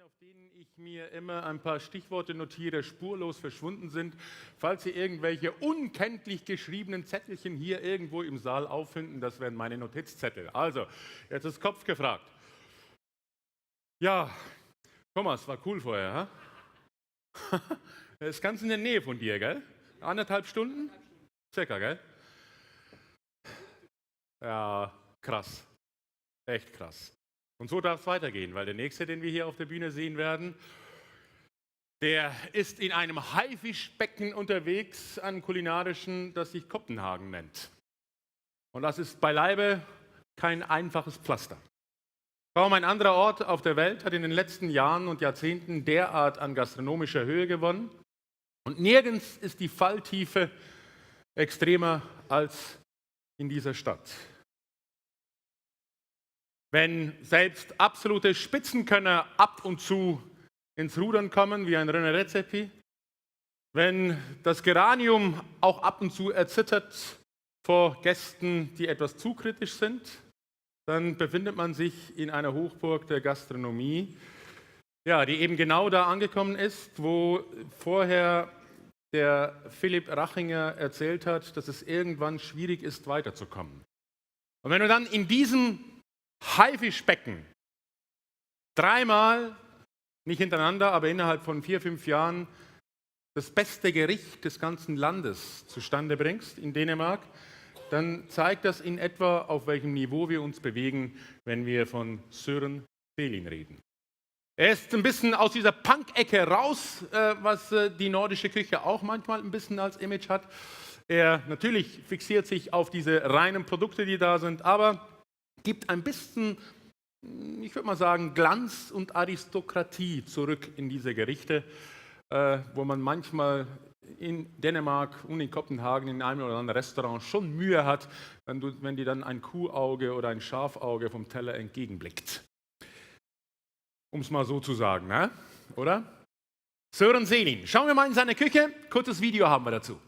auf denen ich mir immer ein paar Stichworte notiere, spurlos verschwunden sind. Falls Sie irgendwelche unkenntlich geschriebenen Zettelchen hier irgendwo im Saal auffinden, das wären meine Notizzettel. Also, jetzt ist Kopf gefragt. Ja, Thomas, war cool vorher, ha? Das ist ganz in der Nähe von dir, gell? 1,5 Stunden? Circa, gell? Ja, krass. Echt krass. Und so darf es weitergehen, weil der nächste, den wir hier auf der Bühne sehen werden, der ist in einem Haifischbecken unterwegs, einem kulinarischen, das sich Kopenhagen nennt. Und das ist beileibe kein einfaches Pflaster. Kaum ein anderer Ort auf der Welt hat in den letzten Jahren und Jahrzehnten derart an gastronomischer Höhe gewonnen. Und nirgends ist die Falltiefe extremer als in dieser Stadt. Wenn selbst absolute Spitzenkönner ab und zu ins Rudern kommen, wie ein René Redzepi, wenn das Geranium auch ab und zu erzittert vor Gästen, die etwas zu kritisch sind, dann befindet man sich in einer Hochburg der Gastronomie, ja, die eben genau da angekommen ist, wo vorher der Philipp Rachinger erzählt hat, dass es irgendwann schwierig ist, weiterzukommen. Und wenn du dann in diesem Haifischbecken dreimal, nicht hintereinander, aber innerhalb von 4, 5 Jahren das beste Gericht des ganzen Landes zustande bringst in Dänemark, dann zeigt das in etwa, auf welchem Niveau wir uns bewegen, wenn wir von Søren Selin reden. Er ist ein bisschen aus dieser Punk-Ecke raus, was die nordische Küche auch manchmal ein bisschen als Image hat. Er natürlich fixiert sich auf diese reinen Produkte, die da sind, aber gibt ein bisschen, ich würde mal sagen, Glanz und Aristokratie zurück in diese Gerichte, wo man manchmal in Dänemark und in Kopenhagen in einem oder anderen Restaurant schon Mühe hat, wenn dir dann ein Kuhauge oder ein Schafauge vom Teller entgegenblickt. Um es mal so zu sagen, ne? Oder? Søren Selin. Schauen wir mal in seine Küche. Kurzes Video haben wir dazu.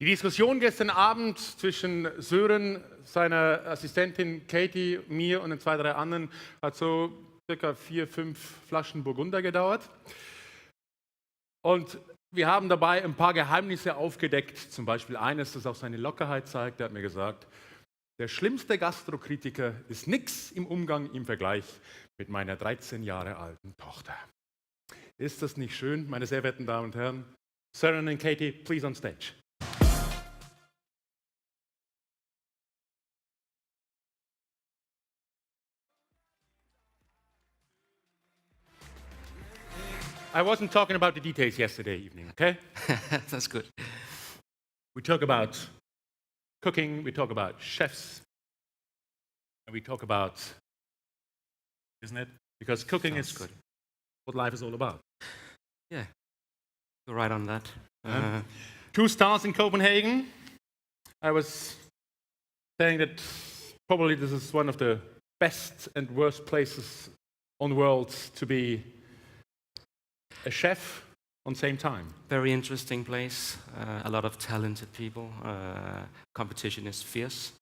Die Diskussion gestern Abend zwischen Søren, seiner Assistentin Katie, mir und den 2, 3 anderen hat so circa 4, 5 Flaschen Burgunder gedauert. Und wir haben dabei ein paar Geheimnisse aufgedeckt. Zum Beispiel eines, das auch seine Lockerheit zeigt. Er hat mir gesagt, der schlimmste Gastrokritiker ist nichts im Umgang im Vergleich mit meiner 13 Jahre alten Tochter. Ist das nicht schön, meine sehr verehrten Damen und Herren? Søren and Katie, please on stage. I wasn't talking about the details yesterday evening, okay? That's good. We talk about cooking, we talk about chefs, and we talk about, isn't it? Because cooking Sounds is good. what life is all about. Yeah, you're right on that. 2 stars in Copenhagen. I was saying that probably this is one of the best and worst places on the world to be a chef on the same time. Very interesting place. A lot of talented people. Competition is fierce.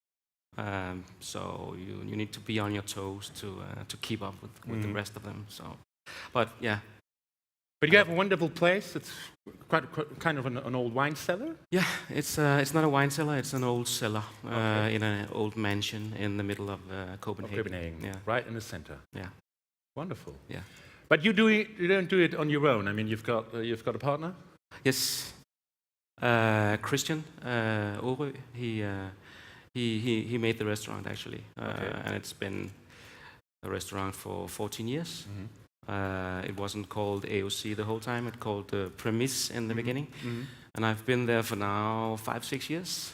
So you need to be on your toes to keep up with the rest of them. So, but yeah. But you have a wonderful place. It's quite kind of an old wine cellar. Yeah, it's not a wine cellar. It's an old cellar in an old mansion in the middle of Copenhagen. Copenhagen, Yeah, right in the center. yeah, Wonderful. yeah. But you don't do it on your own. I mean, you've got a partner. Yes, Christian Orø. He made the restaurant actually, and it's been a restaurant for 14 years. It wasn't called AOC the whole time. It called the Premise in the beginning, and I've been there for now 5-6 years.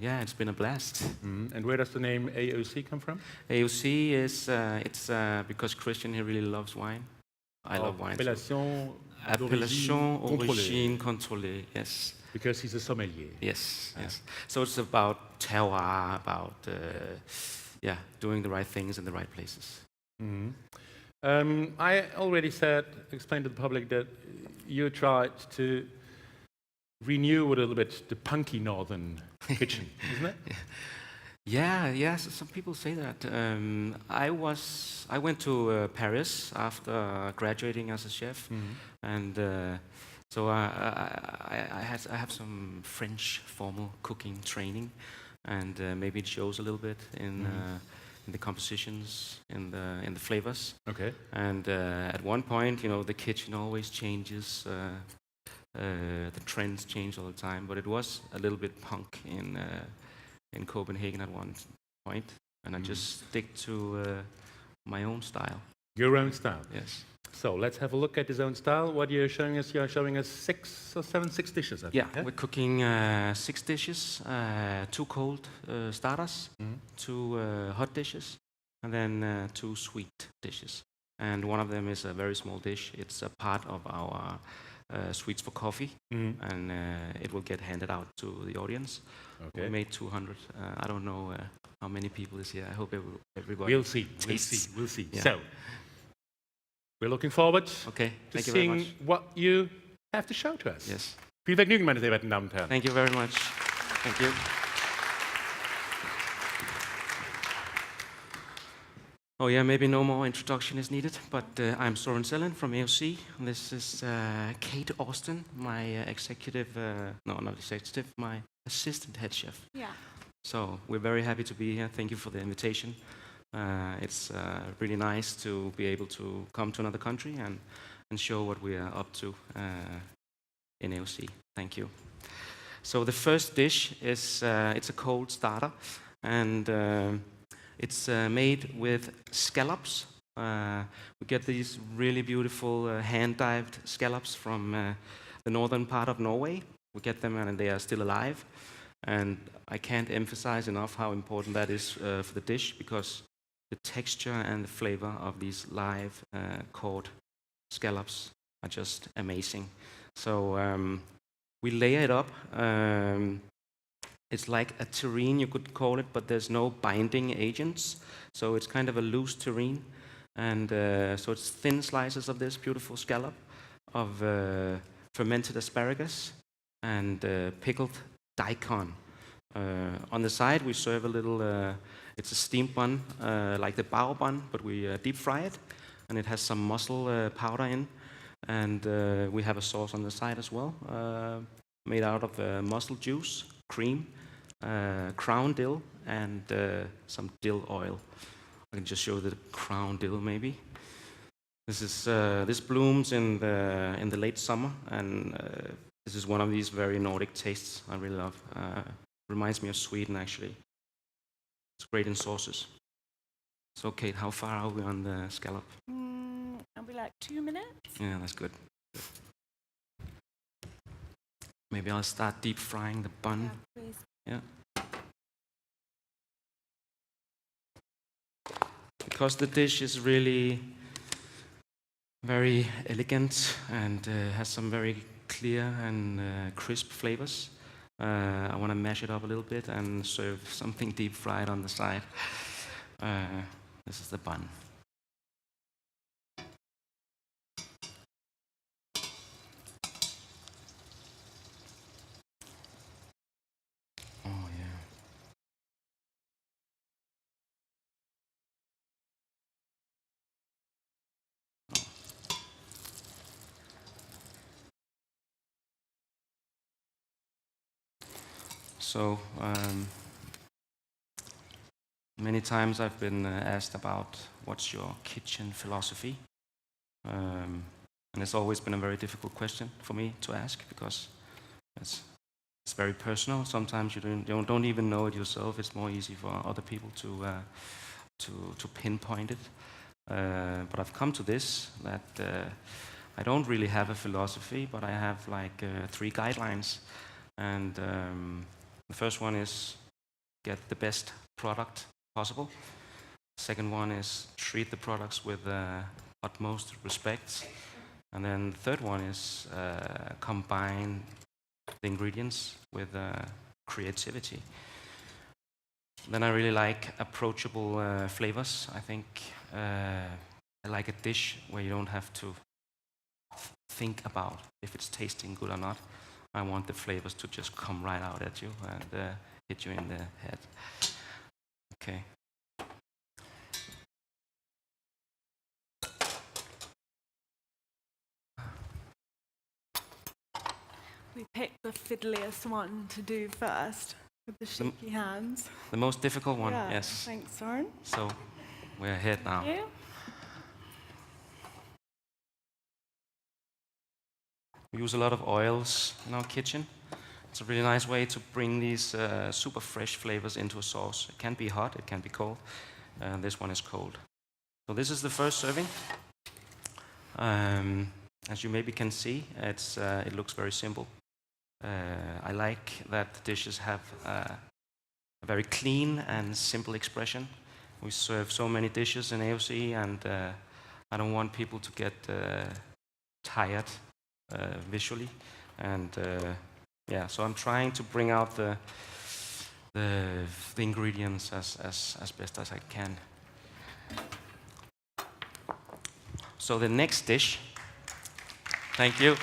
Yeah, it's been a blast. And where does the name AOC come from? AOC is because Christian he really loves wine. I love wine. Appellation d'origine contrôlée. Yes. Because he's a sommelier. Yes. Yes. So it's about terroir, about doing the right things in the right places. I already explained to the public that you tried to renew a little bit the punky northern kitchen, isn't it? Yes. Some people say that. I went to Paris after graduating as a chef, and so I have some French formal cooking training, and maybe it shows a little bit in the compositions, in the flavors. Okay. And at one point, the kitchen always changes. The trends change all the time, but it was a little bit punk in Copenhagen at one point, and I just stick to my own style. Your own style. Yes. So let's have a look at his own style. What you're showing us? You're showing us 6 or 7 dishes. I think, Yeah, we're cooking 6 dishes, 2 cold starters, 2 hot dishes, and then 2 sweet dishes. And one of them is a very small dish. It's a part of our Sweets for Coffee, and it will get handed out to the audience. Okay. We made 200. I don't know how many people is here. I hope everybody. We'll see. tastes. We'll see. Yeah. So we're looking forward Okay, to thank you very seeing much. what you have to show to us. Yes, Viel Vergnügen, meine sehr verehrten Damen und Herren. thank you very much. Thank you. Oh yeah, maybe no more introduction is needed, but I'm Søren Selin from AOC. This is Kate Austin, my my assistant head chef. Yeah. So we're very happy to be here. Thank you for the invitation. It's really nice to be able to come to another country and show what we are up to in AOC. Thank you. So the first dish is it's a cold starter, and it's made with scallops. We get these really beautiful hand-dived scallops from the northern part of Norway. We get them and they are still alive. And I can't emphasize enough how important that is for the dish, because the texture and the flavor of these live caught scallops are just amazing. So we layer it up. It's like a terrine, you could call it, but there's no binding agents. So it's kind of a loose terrine. And so it's thin slices of this beautiful scallop, of fermented asparagus, and pickled daikon. On the side, we serve a little, it's a steamed bun, like the bao bun, but we deep fry it, and it has some mussel powder in. And we have a sauce on the side as well, made out of mussel juice, cream, crown dill, and some dill oil. I can just show the crown dill maybe. This blooms in the late summer, and this is one of these very Nordic tastes I really love. Reminds me of Sweden actually. It's great in sauces. So Kate, how far are we on the scallop? I'll be like 2 minutes. Yeah, that's good. Maybe I'll start deep frying the bun. Yeah, please. Yeah. Because the dish is really very elegant and has some very clear and crisp flavors, I want to mash it up a little bit and serve something deep fried on the side. This is the bun. Oh yeah. So many times I've been asked about what's your kitchen philosophy, and it's always been a very difficult question for me to ask because it's very personal. Sometimes you don't even know it yourself. It's more easy for other people to pinpoint it. But I've come to this that I don't really have a philosophy, but I have like 3 guidelines, and the first one is get the best product possible. Second one is treat the products with utmost respect. And then the third one is combine the ingredients with creativity. Then I really like approachable flavors. I think I like a dish where you don't have to think about if it's tasting good or not. I want the flavors to just come right out at you and hit you in the head. Okay. We picked the fiddliest one to do first, with the shaky hands. The most difficult one, Yeah, yes. thanks, Søren. So we're ahead now. You? We use a lot of oils in our kitchen. It's a really nice way to bring these super fresh flavors into a sauce. It can be hot, it can be cold. This one is cold. So this is the first serving. As you maybe can see, it looks very simple. I like that the dishes have a very clean and simple expression. We serve so many dishes in AOC, and I don't want people to get tired visually. And yeah, so I'm trying to bring out the ingredients as best as I can. So the next dish, thank you.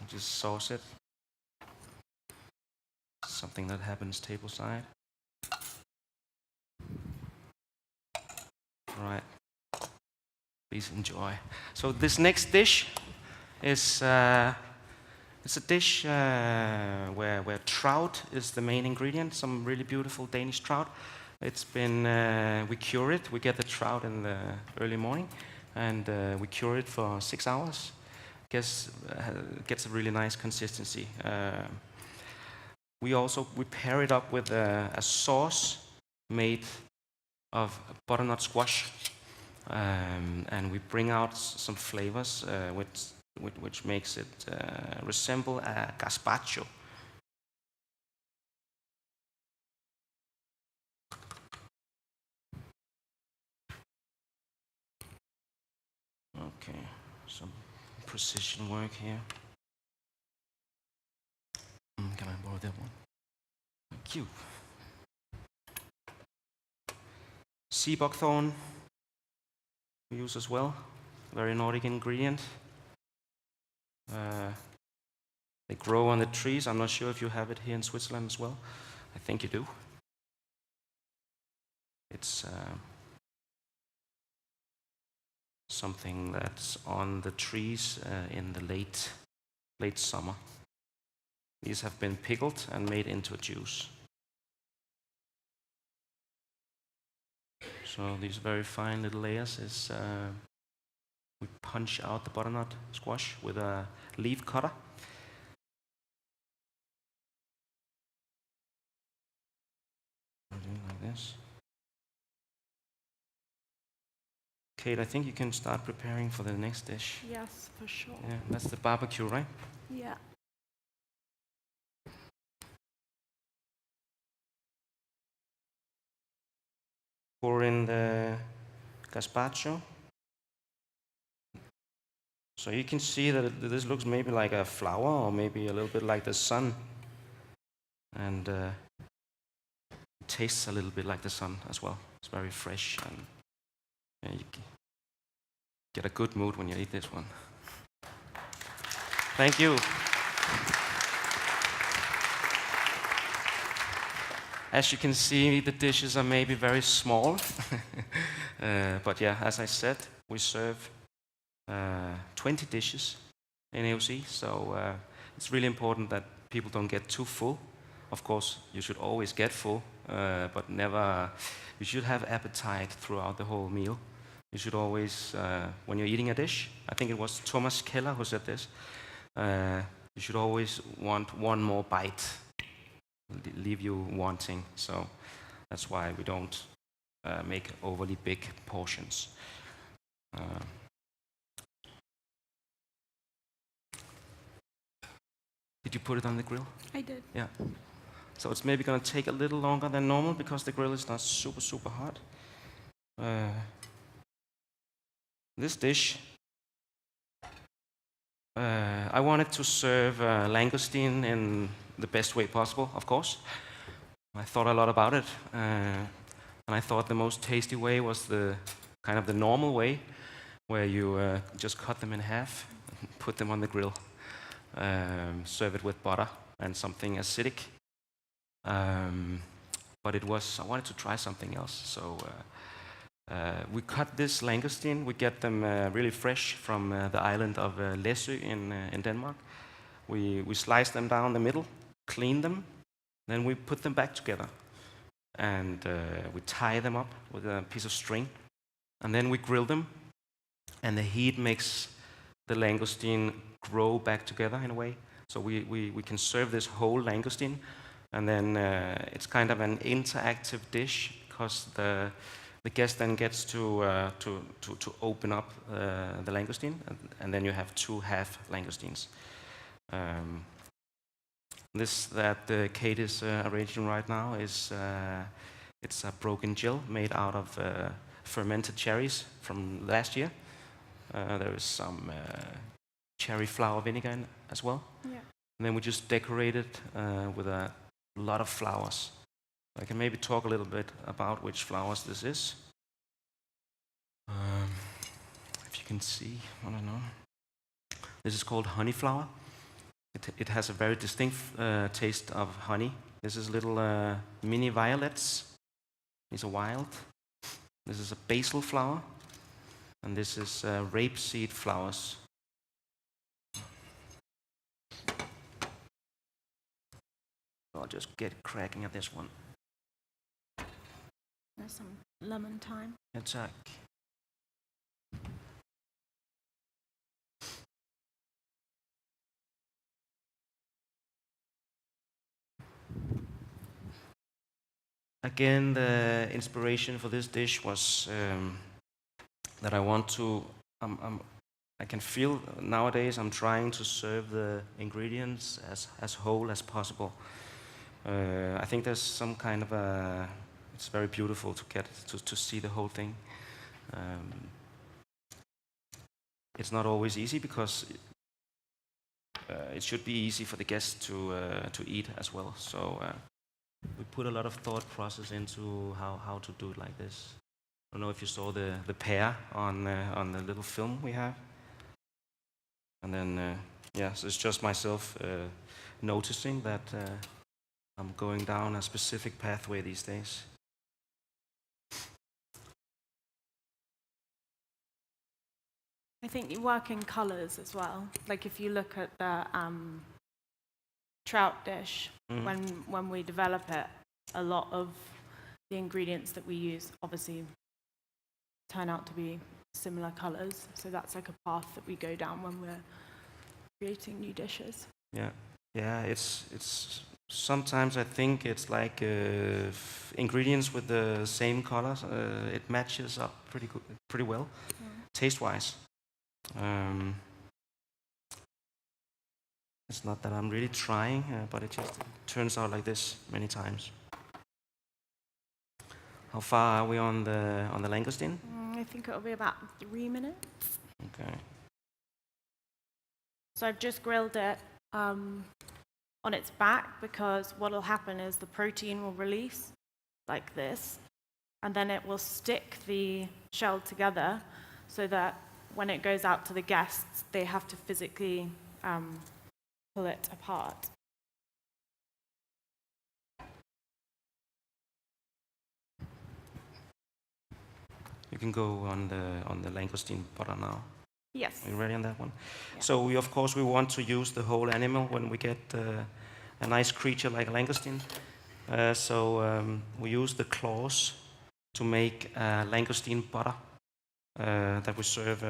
Just sauce it. Something that happens tableside. All right. Please enjoy. So this next dish is it's a dish where trout is the main ingredient. Some really beautiful Danish trout. It's been we cure it. We get the trout in the early morning, and we cure it for 6 hours. Gets a really nice consistency. We pair it up with a sauce made of butternut squash, and we bring out some flavors which makes it resemble a gazpacho. Okay, some precision work here. Can I borrow that one? Thank you. Sea buckthorn we use as well. Very Nordic ingredient. They grow on the trees. I'm not sure if you have it here in Switzerland as well. I think you do. It's something that's on the trees in the late summer. These have been pickled and made into a juice. So these very fine little layers is we punch out the butternut squash with a leaf cutter. Like this. Kate, I think you can start preparing for the next dish. Yes, for sure. Yeah, that's the barbecue, right? Yeah. Pour in the gazpacho. So you can see that this looks maybe like a flower or maybe a little bit like the sun. And it tastes a little bit like the sun as well. It's very fresh and you get a good mood when you eat this one. Thank you. As you can see, the dishes are maybe very small. But yeah, as I said, we serve 20 dishes in AOC, so it's really important that people don't get too full. Of course, you should always get full, but never. You should have appetite throughout the whole meal. You should always, when you're eating a dish, I think it was Thomas Keller who said this, you should always want one more bite, leave you wanting. So that's why we don't make overly big portions. Did you put it on the grill? I did. Yeah. So it's maybe going to take a little longer than normal because the grill is not super hot. This dish, I wanted to serve langoustine in the best way possible, of course. I thought a lot about it, and I thought the most tasty way was the kind of the normal way, where you just cut them in half, put them on the grill, serve it with butter and something acidic. But I wanted to try something else, so we cut this langoustine. We get them really fresh from the island of Læsø in Denmark. We slice them down the middle, clean them, then we put them back together, and we tie them up with a piece of string, and then we grill them, and the heat makes the langoustine grow back together in a way. So we can serve this whole langoustine, and then it's kind of an interactive dish because the guest then gets to open up the langoustine, and then you have two half langoustines. This that Kate is arranging right now is it's a broken jill made out of fermented cherries from last year. There is some cherry flower vinegar in as well. Yeah. And then we just decorate it with a lot of flowers. I can maybe talk a little bit about which flowers this is. If you can see, I don't know. This is called honey flower. It has a very distinct taste of honey. This is little mini violets. These are wild. This is a basil flower. And this is rapeseed flowers. I'll just get cracking at this one. There's some lemon thyme. Attack. Again, the inspiration for this dish was that I want to. I can feel nowadays I'm trying to serve the ingredients as whole as possible. I think there's some kind of a. It's very beautiful to get to see the whole thing. It's not always easy because it should be easy for the guests to eat as well. So we put a lot of thought process into how to do it like this. I don't know if you saw the pear on the little film we have. And then yeah, so it's just myself noticing that I'm going down a specific pathway these days. I think you work in colours as well. Like if you look at the trout dish, when we develop it, a lot of the ingredients that we use obviously turn out to be similar colours. So that's like a path that we go down when we're creating new dishes. Yeah. It's sometimes I think it's like ingredients with the same colors. It matches up pretty well, taste-wise. It's not that I'm really trying, but it just turns out like this many times. How far are we on the langoustine? I think it'll be about 3 minutes. Okay. So I've just grilled it on its back, because what will happen is the protein will release like this, and then it will stick the shell together so that when it goes out to the guests, they have to physically pull it apart. You can go on the langoustine butter now. Yes. Are you ready on that one? Yeah. So we of course want to use the whole animal when we get a nice creature like a langoustine. We use the claws to make langoustine butter that we serve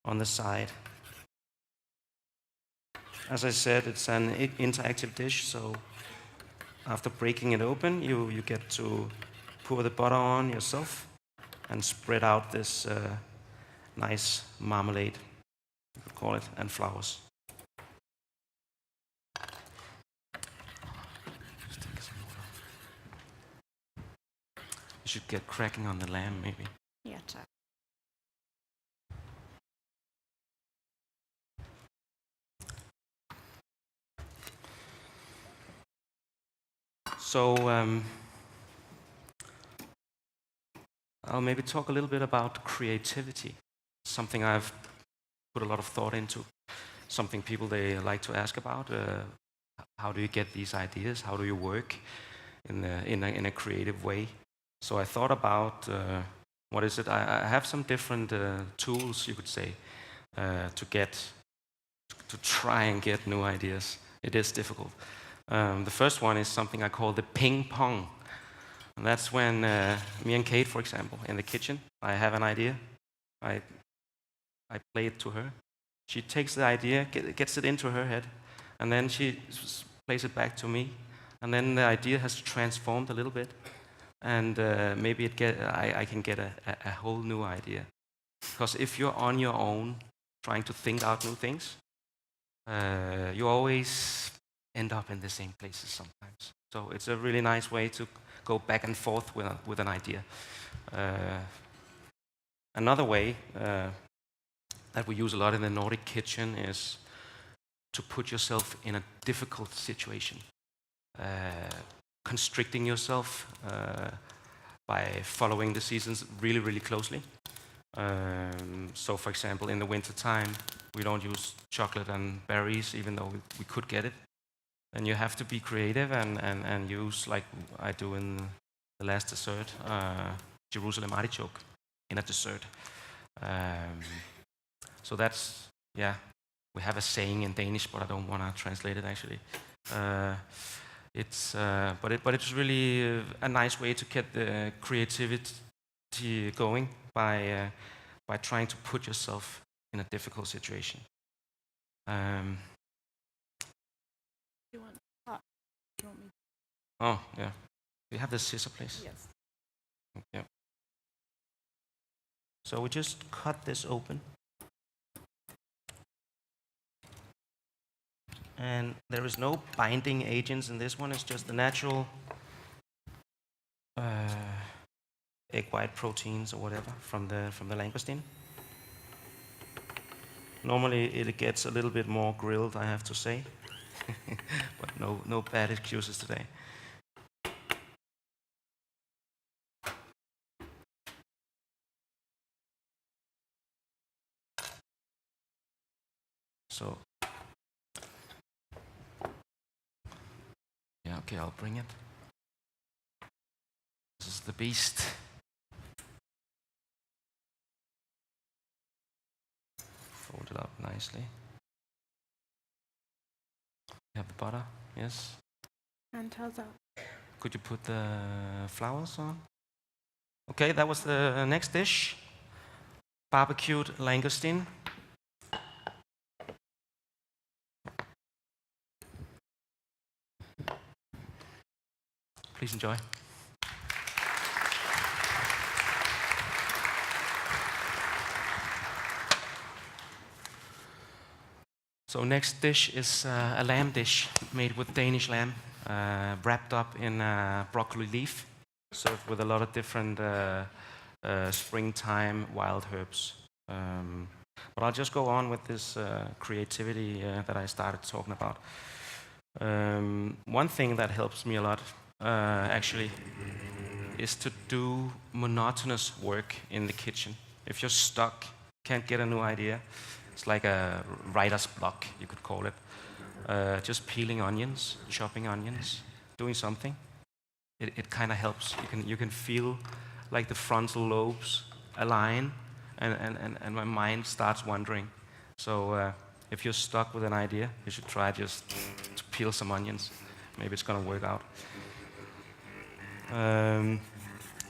on the side. As I said, it's an interactive dish, so after breaking it open, you get to pour the butter on yourself and spread out this nice marmalade, you could call it, and flowers. You should get cracking on the lamb, maybe. Yeah, sure. So I'll maybe talk a little bit about creativity, something I've put a lot of thought into, something people they like to ask about. How do you get these ideas? How do you work in a creative way? So I thought about what is it? I have some different tools, you could say, to try and get new ideas. It is difficult. The first one is something I call the ping pong. And that's when me and Kate, for example, in the kitchen, I have an idea. I play it to her. She takes the idea, gets it into her head, and then she plays it back to me. And then the idea has transformed a little bit, and maybe I can get a whole new idea. Because if you're on your own trying to think out new things, you always end up in the same places sometimes. So it's a really nice way to go back and forth with an idea. Another way that we use a lot in the Nordic kitchen is to put yourself in a difficult situation, constricting yourself by following the seasons really, really closely. So, for example, in the winter time, we don't use chocolate and berries, even though we could get it. And you have to be creative and use, like I do in the last dessert, Jerusalem artichoke in a dessert. So that's, yeah, we have a saying in Danish, but I don't want to translate it actually. But it's really a nice way to get the creativity going by trying to put yourself in a difficult situation. Do you want cut? Do you want me? Oh, yeah. Do you have the scissor, please? Yes. Yeah. So we just cut this open. And there is no binding agents in this one. It's just the natural egg white proteins or whatever from the langoustine. Normally it gets a little bit more grilled, I have to say. But no bad excuses today. So Okay, I'll bring it. This is the beast. Fold it up nicely. You have the butter, yes. And toes up. Could you put the flowers on? Okay, that was the next dish. Barbecued langoustine. Please enjoy. So next dish is a lamb dish made with Danish lamb, wrapped up in broccoli leaf, served with a lot of different springtime wild herbs. But I'll just go on with this creativity that I started talking about. One thing that helps me a lot, actually, is to do monotonous work in the kitchen. If you're stuck, can't get a new idea, it's like a writer's block, you could call it. Just peeling onions, chopping onions, doing something. It kind of helps. You can feel like the frontal lobes align, and my mind starts wandering. So if you're stuck with an idea, you should try just to peel some onions. Maybe it's gonna work out. And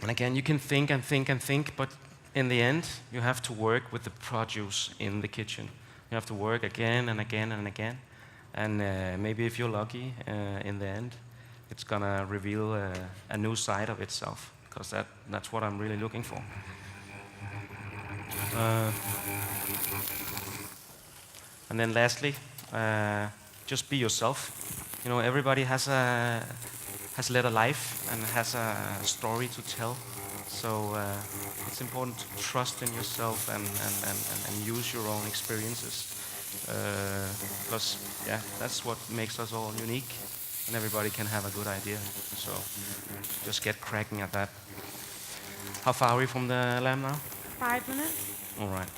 again, you can think and think and think, but in the end, you have to work with the produce in the kitchen. You have to work again and again and again. And maybe if you're lucky, in the end, it's gonna reveal a new side of itself, because that's what I'm really looking for. And then lastly, just be yourself. You know, everybody has led a life and has a story to tell. So it's important to trust in yourself and use your own experiences. Because, yeah, that's what makes us all unique. And everybody can have a good idea. So just get cracking at that. How far are we from the lamb now? 5 minutes. All right.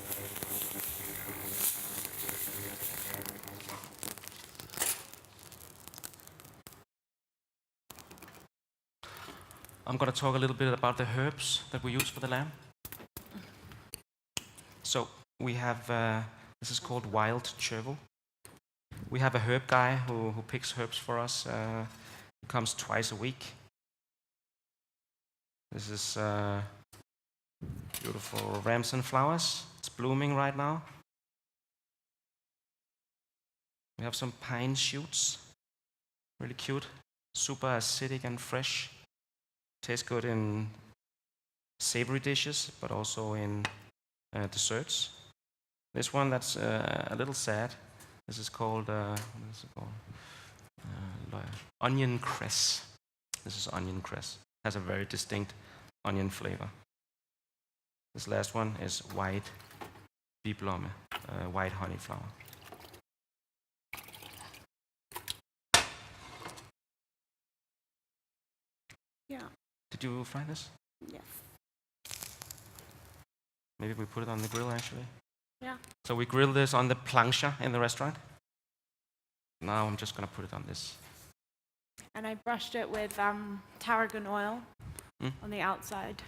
I'm going to talk a little bit about the herbs that we use for the lamb. So we have, this is called wild chervil. We have a herb guy who picks herbs for us. He comes twice a week. This is beautiful ramson flowers. It's blooming right now. We have some pine shoots. Really cute. Super acidic and fresh. Tastes good in savory dishes, but also in desserts. This one that's a little sad. This is called, what is it called? Onion cress. This is onion cress. Has a very distinct onion flavor. This last one is white biblomme, white honey flower. Yeah. Did you fry this? Yes. Maybe we put it on the grill, actually. Yeah. So we grill this on the plancha in the restaurant. Now I'm just going to put it on this. And I brushed it with tarragon oil on the outside.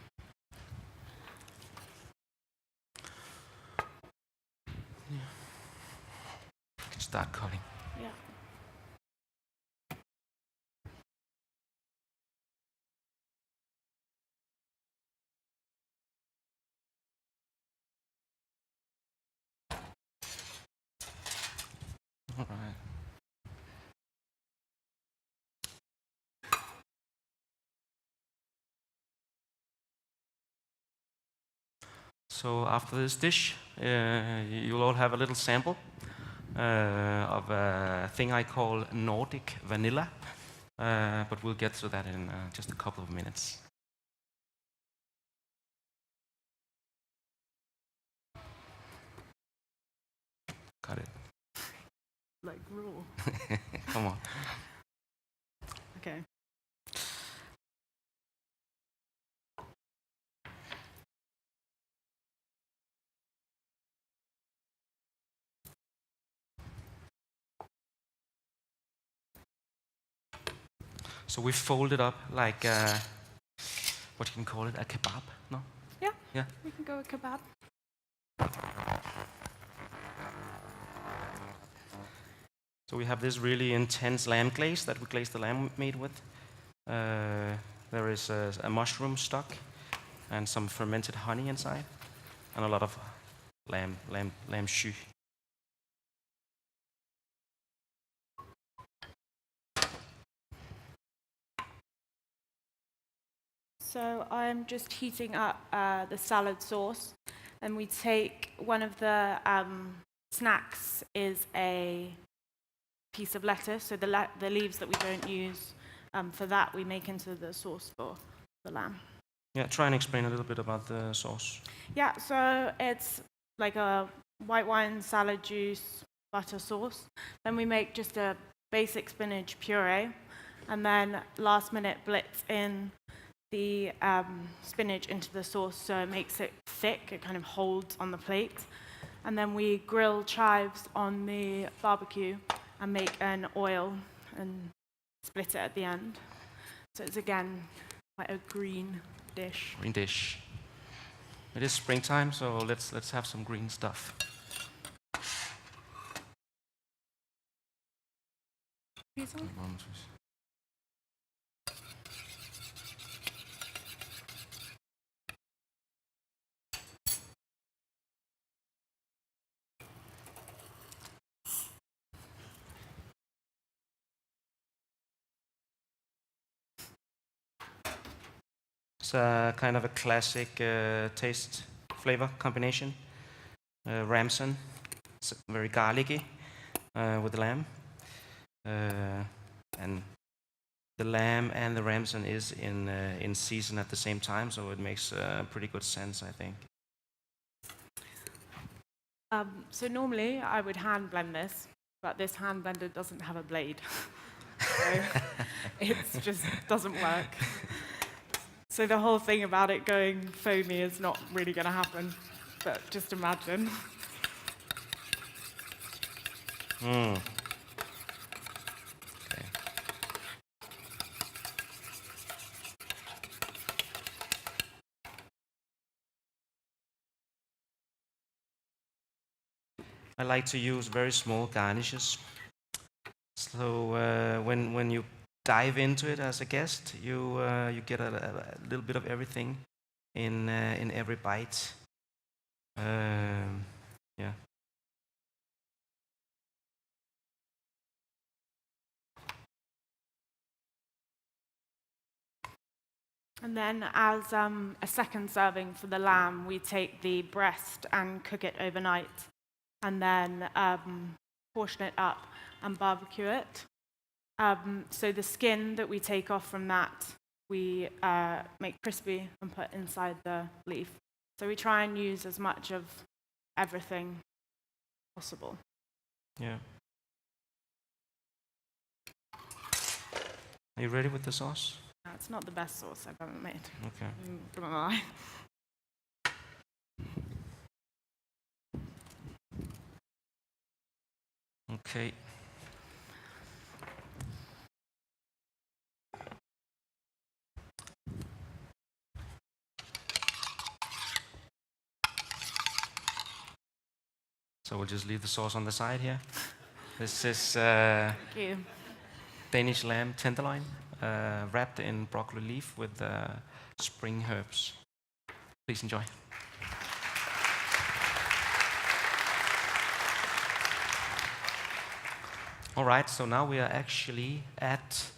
You can start cutting. Yeah. All right. So after this dish, you'll all have a little sample of a thing I call Nordic vanilla, but we'll get to that in just a couple of minutes. Got it. Like raw. Come on. Okay. So we fold it up like, what you can call it, a kebab, no? Yeah, Yeah. we can go with kebab. So we have this really intense lamb glaze that we glaze the lamb meat with. There is a mushroom stock and some fermented honey inside, and a lot of lamb jus. So I'm just heating up the salad sauce, and we take one of the snacks is a piece of lettuce. So the leaves that we don't use for that we make into the sauce for the lamb. Yeah, try and explain a little bit about the sauce. Yeah, so it's like a white wine, salad juice, butter sauce. Then we make just a basic spinach puree, and then last minute blitz in the spinach into the sauce so it makes it thick, it kind of holds on the plate. And then we grill chives on the barbecue and make an oil and split it at the end. So it's again quite a green dish. Green dish. It is springtime, so let's have some green stuff. Pizza? It's a kind of a classic taste flavor combination. Ramson, it's very garlicky with the lamb. And the lamb and the ramson is in season at the same time, so it makes pretty good sense, I think. So normally I would hand blend this, but this hand blender doesn't have a blade. So it just doesn't work. So the whole thing about it going foamy is not really going to happen, but just imagine. Okay. I like to use very small garnishes. So when you dive into it as a guest, you get a little bit of everything in every bite. Yeah. And then as a second serving for the lamb, we take the breast and cook it overnight, and then portion it up and barbecue it. So the skin that we take off from that, we make crispy and put inside the leaf. So we try and use as much of everything possible. Yeah. Are you ready with the sauce? It's not the best sauce I've ever made. Okay. I'm gonna lie. Okay. So we'll just leave the sauce on the side here. This is Thank you. Danish lamb tenderloin, wrapped in broccoli leaf with spring herbs. Please enjoy. All right, so now we are actually at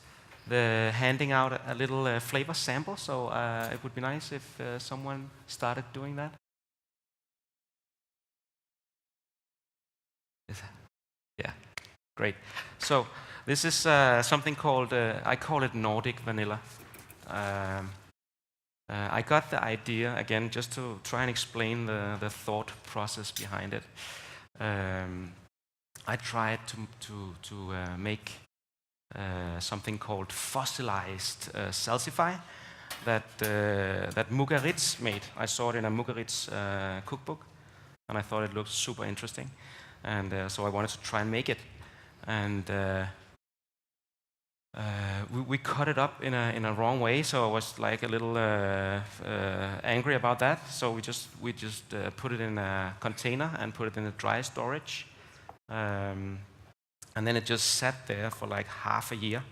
the handing out a little flavor sample. So it would be nice if someone started doing that. Yeah, great. So this is something called, I call it Nordic vanilla. I got the idea, again, just to try and explain the thought process behind it. I tried to make something called fossilized salsify that Mugaritz made. I saw it in a Mugaritz cookbook, and I thought it looked super interesting. And so I wanted to try and make it. And we cut it up in a wrong way, so I was like a little angry about that. So we just put it in a container and put it in a dry storage, and then it just sat there for like half a year.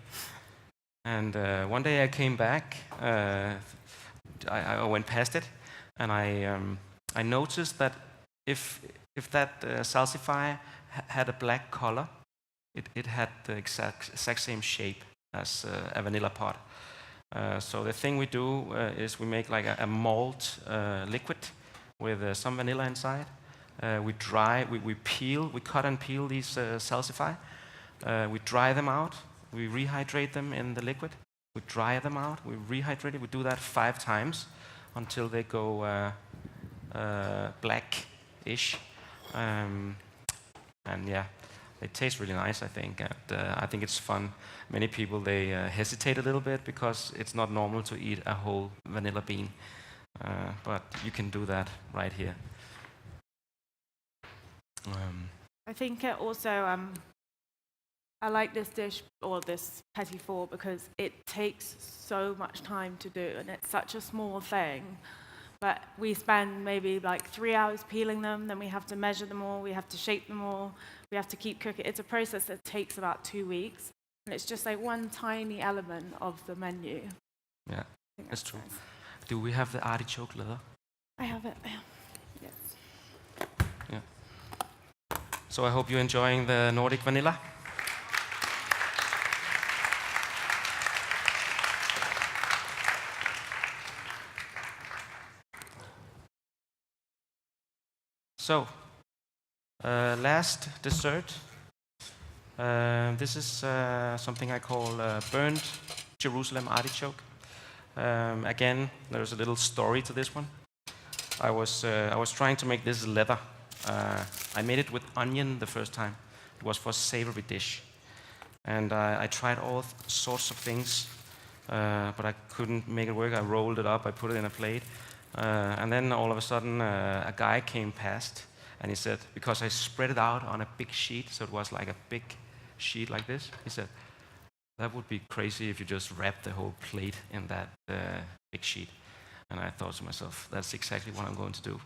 And one day I came back, I went past it, and I noticed that if that salsify had a black color, it had the exact same shape as a vanilla pod. So the thing we do is we make like a malt liquid with some vanilla inside. We cut and peel these salsify. We dry them out. We rehydrate them in the liquid. We dry them out. We rehydrate it. We do that 5 times until they go black-ish. And yeah, they taste really nice, I think. And I think it's fun. Many people, they hesitate a little bit because it's not normal to eat a whole vanilla bean. But you can do that right here. I think it also, I like this dish, or this petit four, because it takes so much time to do, and it's such a small thing. But we spend maybe like 3 hours peeling them, then we have to measure them all, we have to shape them all, we have to keep cooking. It's a process that takes about 2 weeks, and it's just like one tiny element of the menu. Yeah, that's true. Nice. Do we have the artichoke leather? I have it. Yes. Yeah. So I hope you're enjoying the Nordic vanilla. So, last dessert. This is something I call burnt Jerusalem artichoke. Again, there's a little story to this one. I was trying to make this leather. I made it with onion the first time. It was for a savory dish, and I tried all sorts of things, but I couldn't make it work. I rolled it up. I put it in a plate. And then all of a sudden, a guy came past, and he said, because I spread it out on a big sheet, so it was like a big sheet like this, he said, that would be crazy if you just wrap the whole plate in that big sheet. And I thought to myself, that's exactly what I'm going to do.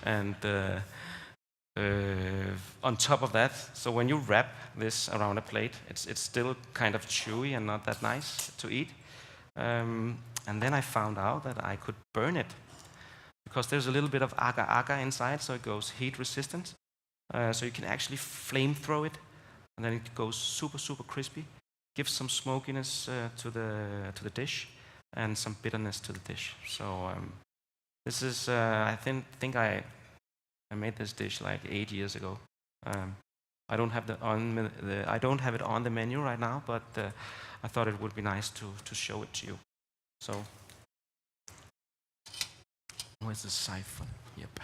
And on top of that, so when you wrap this around a plate, it's still kind of chewy and not that nice to eat. And then I found out that I could burn it, because there's a little bit of agar-agar inside, so it goes heat resistant. So you can actually flame throw it, and then it goes super, super crispy. Gives some smokiness to the dish, and some bitterness to the dish. So this is, I think I made this dish like 8 years ago. I don't have I don't have it on the menu right now, but I thought it would be nice to show it to you. So. Where's the siphon? Yep.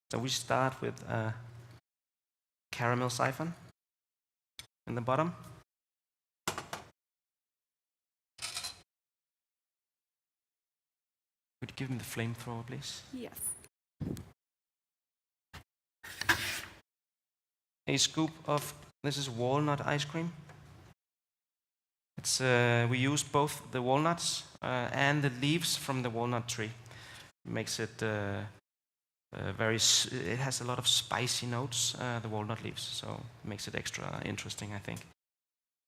So we start with a caramel siphon in the bottom. Would you give me the flamethrower, please? Yes. A scoop of, this is walnut ice cream. It's, we use both the walnuts and the leaves from the walnut tree. Makes it it has a lot of spicy notes, the walnut leaves, so it makes it extra interesting, I think.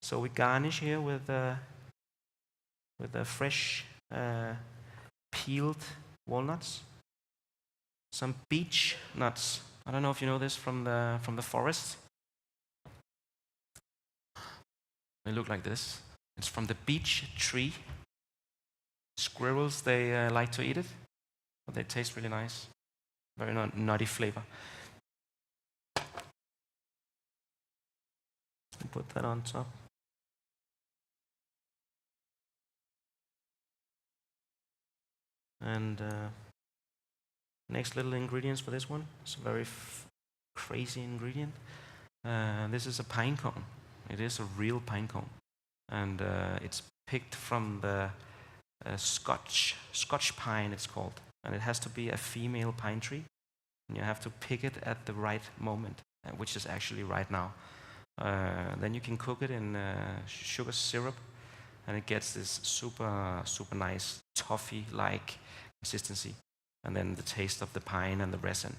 So we garnish here with the fresh peeled walnuts, some beech nuts. I don't know if you know this from the forest. They look like this. It's from the beech tree. Squirrels, they like to eat it, but they taste really nice. Very nutty flavor. Put that on top. And next little ingredients for this one. It's a very crazy ingredient. This is a pine cone. It is a real pine cone. And it's picked from the Scotch pine, it's called. And it has to be a female pine tree. And you have to pick it at the right moment, which is actually right now. Then you can cook it in sugar syrup, and it gets this super, super nice toffee-like consistency. And then the taste of the pine and the resin.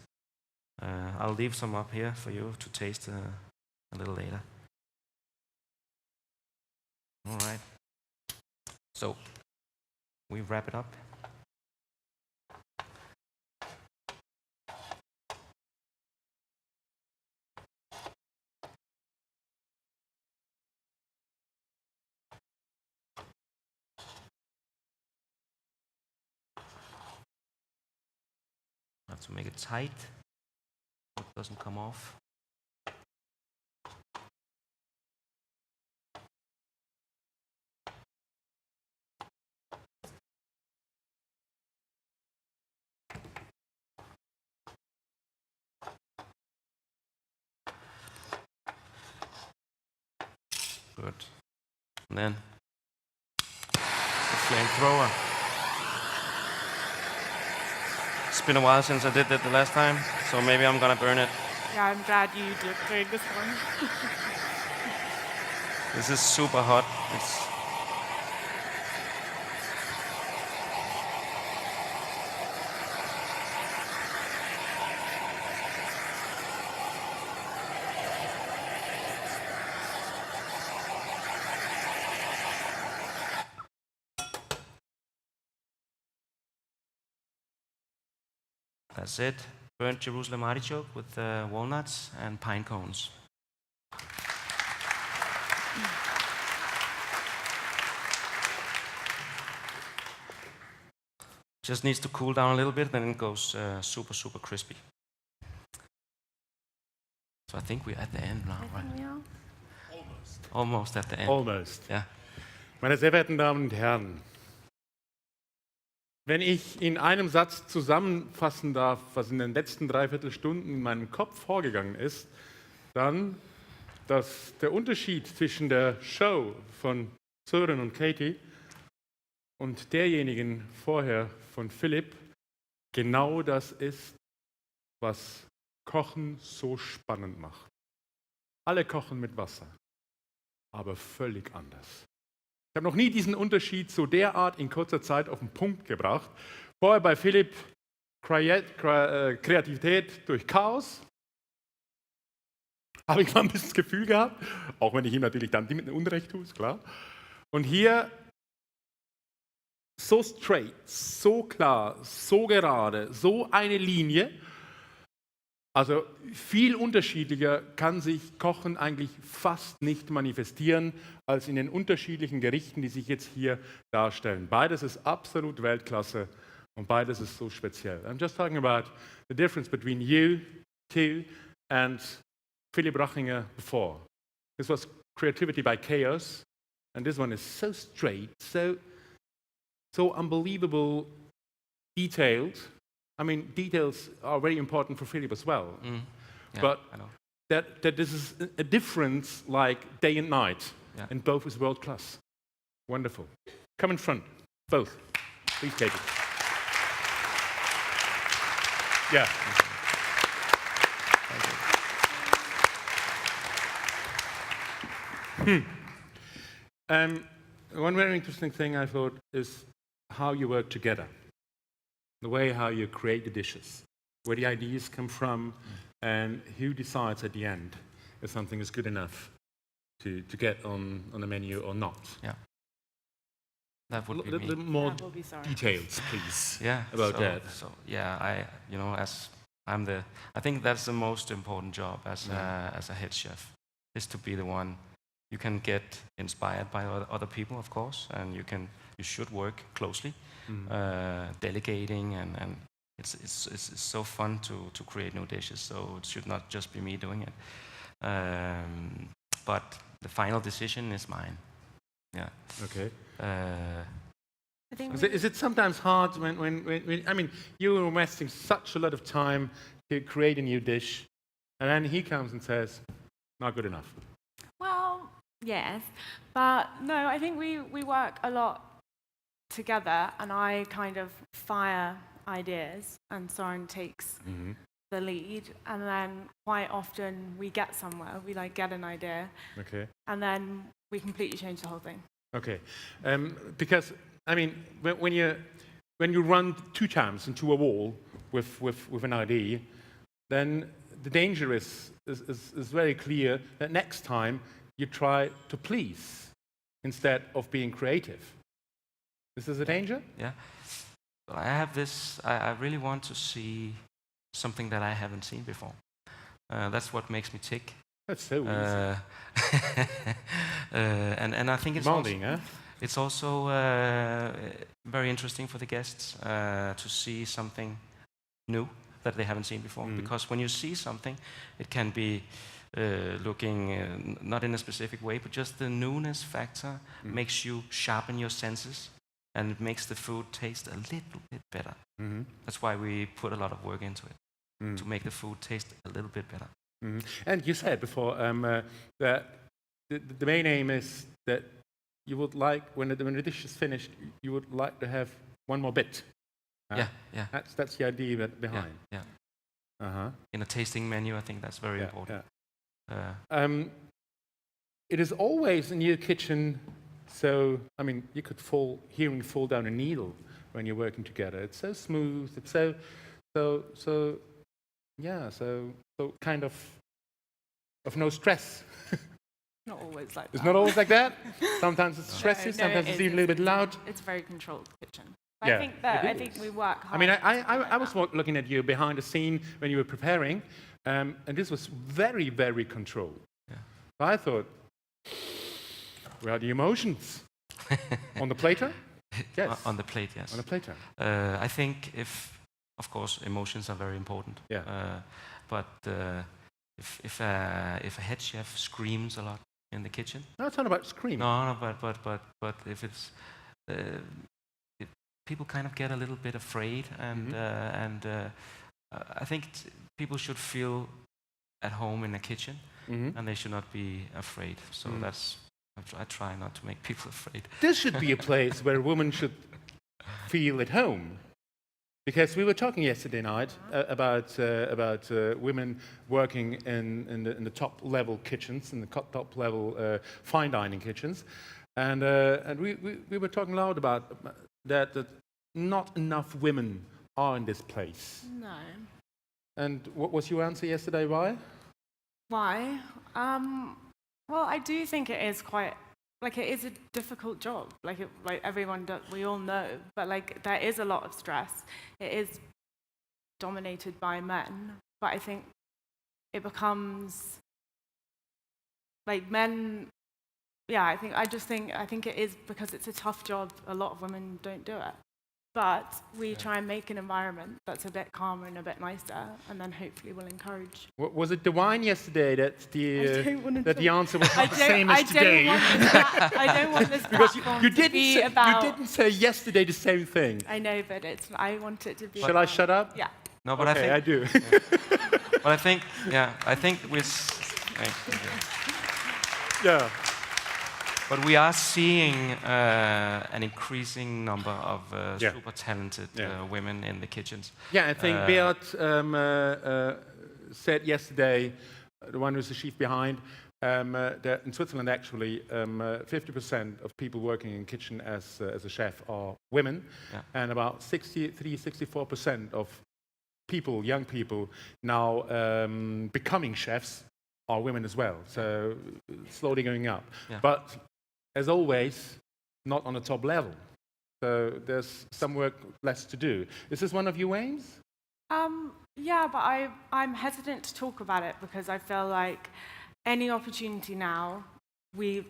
I'll leave some up here for you to taste a little later. All right. So we wrap it up. Have to make it tight so it doesn't come off. Good. And then the flamethrower. It's been a while since I did that the last time, so maybe I'm gonna burn it. Yeah, I'm glad you did doing this one. This is super hot. That's it. Burnt Jerusalem artichoke with walnuts and pine cones. Just needs to cool down a little bit, then it goes super, super crispy. So I think we're at the end now, right? Yeah. Almost at the end. Almost. Yeah. Meine sehr verehrten Damen und Herren, wenn ich in einem Satz zusammenfassen darf, was in den letzten 3/4 Stunden in meinem Kopf vorgegangen ist, dann, dass der Unterschied zwischen der Show von Søren und Katie und derjenigen vorher von Philipp genau das ist, was Kochen so spannend macht. Alle kochen mit Wasser, aber völlig anders. Ich habe noch nie diesen Unterschied so derart in kurzer Zeit auf den Punkt gebracht. Vorher bei Philipp Kreativität durch Chaos. Habe ich mal ein bisschen das Gefühl gehabt, auch wenn ich ihm natürlich dann mit Unrecht tue, ist klar. Und hier so straight, so klar, so gerade, so eine Linie. Also viel unterschiedlicher kann sich Kochen eigentlich fast nicht manifestieren als in den unterschiedlichen Gerichten, die sich jetzt hier darstellen. Beides ist absolut Weltklasse und beides ist so speziell. I'm just talking about the difference between you two and Philipp Rachinger before. This was creativity by chaos, and this one is so straight, so unbelievable detailed. I mean, details are very important for Philipp as well. Yeah, but I know. that this is a difference like day and night, Yeah. and both is world class. Wonderful. Come in front, both. Please take it. Yeah. One very interesting thing I thought is how you work together. The way how you create the dishes, where the ideas come from, and who decides at the end if something is good enough to get on the menu or not. Yeah. That would be little me. more That will be Søren. details, please. Yeah. about so, that. So yeah, I think that's the most important job as a head chef, is to be the one. You can get inspired by other people, of course, and you should work closely, delegating, and it's so fun to create new dishes. So it should not just be me doing it, but the final decision is mine. Yeah. Okay. I think Is it sometimes hard when I mean you were investing such a lot of time to create a new dish, and then he comes and says, "Not good enough." Well, yes, but no, I think we work a lot together, and I kind of fire ideas, and Søren takes the lead, and then quite often we get somewhere. We like get an idea, Okay. and then we completely change the whole thing. Okay. Because I mean, when you run 2 times into a wall with an idea, then the danger is very clear that next time you try to please instead of being creative. This is a danger? Yeah. So I have this. I really want to see something that I haven't seen before. That's what makes me tick. That's so easy. And I think it's Demanding, also, huh? it's also very interesting for the guests to see something new that they haven't seen before. Because when you see something, it can be looking not in a specific way, but just the newness factor makes you sharpen your senses, and it makes the food taste a little bit better. That's why we put a lot of work into it, to make the food taste a little bit better. And you said before that the main aim is that you would like, when the dish is finished, you would like to have one more bit. Yeah. That's the idea behind. Yeah. Uh-huh. In a tasting menu, I think that's very important. Yeah. It is always in your kitchen, so I mean, you could fall down a needle when you're working together. It's so smooth. It's so kind of no stress. Not always like It's that. not always like that. Sometimes it's stressy. No, Sometimes it it's is. even a little bit loud. It's a very controlled kitchen. Yeah, I it think is. we work hard. I mean, to I was looking at you behind the scene when you were preparing, and this was very, very controlled. Yeah. So I thought, where are the emotions? On the platter? Yes. On the plate, yes. On the platter. I think of course, emotions are very important. Yeah. But if a head chef screams a lot in the kitchen. No, it's not about screaming. No, but if it's people kind of get a little bit afraid, and I think people should feel at home in the kitchen, and they should not be afraid. So I try not to make people afraid. This should be a place where a woman should feel at home. Because we were talking yesterday night about women working in the top level kitchens, in the top level fine dining kitchens, and we were talking loud about that not enough women are in this place. No. And what was your answer yesterday? Why? Why? Well, I do think it is quite, like, it is a difficult job. Like everyone does, we all know. But like, there is a lot of stress. It is dominated by men. But I think it becomes like men. Yeah, I think it is because it's a tough job. A lot of women don't do it. But we try and make an environment that's a bit calmer and a bit nicer, and then hopefully we'll encourage. Was it the wine yesterday that the answer was I not the same as today? I don't want this Because platform you to didn't be say, about. you didn't say yesterday the same thing. I know, but I want it to be. Shall I shut up? Yeah. No, but Okay, I I do. but I think with. Yeah. But we are seeing an increasing number of super talented women in the kitchens. Yeah, I think Beat said yesterday, the one who's the chief behind, that in Switzerland actually 50% of people working in kitchen as a chef are women, and about 63-64% of people, young people, now becoming chefs are women as well. So slowly going up. Yeah. But as always, not on the top level. So there's some work less to do. Is this one of your aims? Yeah, but I'm hesitant to talk about it because I feel like any opportunity now,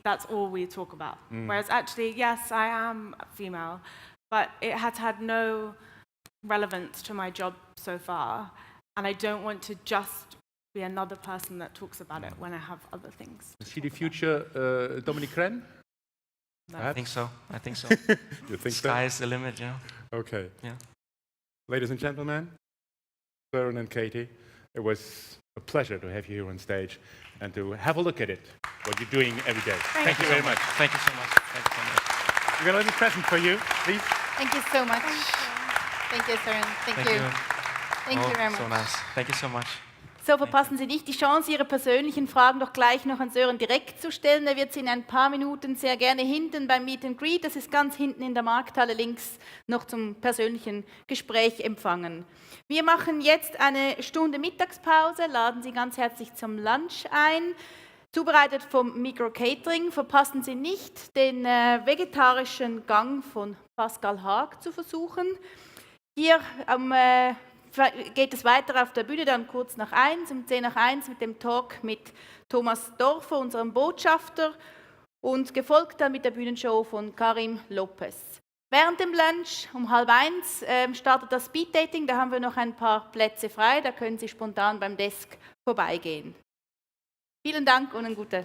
that's all we talk about. Whereas actually, yes, I am female, but it has had no relevance to my job so far, and I don't want to just be another person that talks about it when I have other things. Is she the future Dominique Ren? No. I think so. You think Sky is the limit, yeah. Okay. Yeah. Ladies and gentlemen, Søren and Katie, it was a pleasure to have you here on stage and to have a look at it, what you're doing every day. Thank you very much. Thank you so much. Thank you so much. We're going to leave a present for you, please. Thank you so much. Thank you, Søren. Thank you. Thank you very much. So nice. Thank you so much. So verpassen Sie nicht die Chance, Ihre persönlichen Fragen doch gleich noch an Søren direkt zu stellen. Er wird Sie in ein paar Minuten sehr gerne hinten beim Meet and Greet, das ist ganz hinten in der Markthalle links, noch zum persönlichen Gespräch empfangen. Wir machen jetzt eine Stunde Mittagspause, laden Sie ganz herzlich zum Lunch ein. Zubereitet vom Micro Catering. Verpassen Sie nicht, den vegetarischen Gang von Pascal Haag zu versuchen. Hier geht es weiter auf der Bühne, dann kurz nach 1, um 10 nach 1 mit dem Talk mit Thomas Dorfer, unserem Botschafter, und gefolgt dann mit der Bühnenshow von Karim Lopez. Während dem Lunch um 12:30 startet das Speed Dating, da haben wir noch ein paar Plätze frei, da können Sie spontan beim Desk vorbeigehen. Vielen Dank und einen guten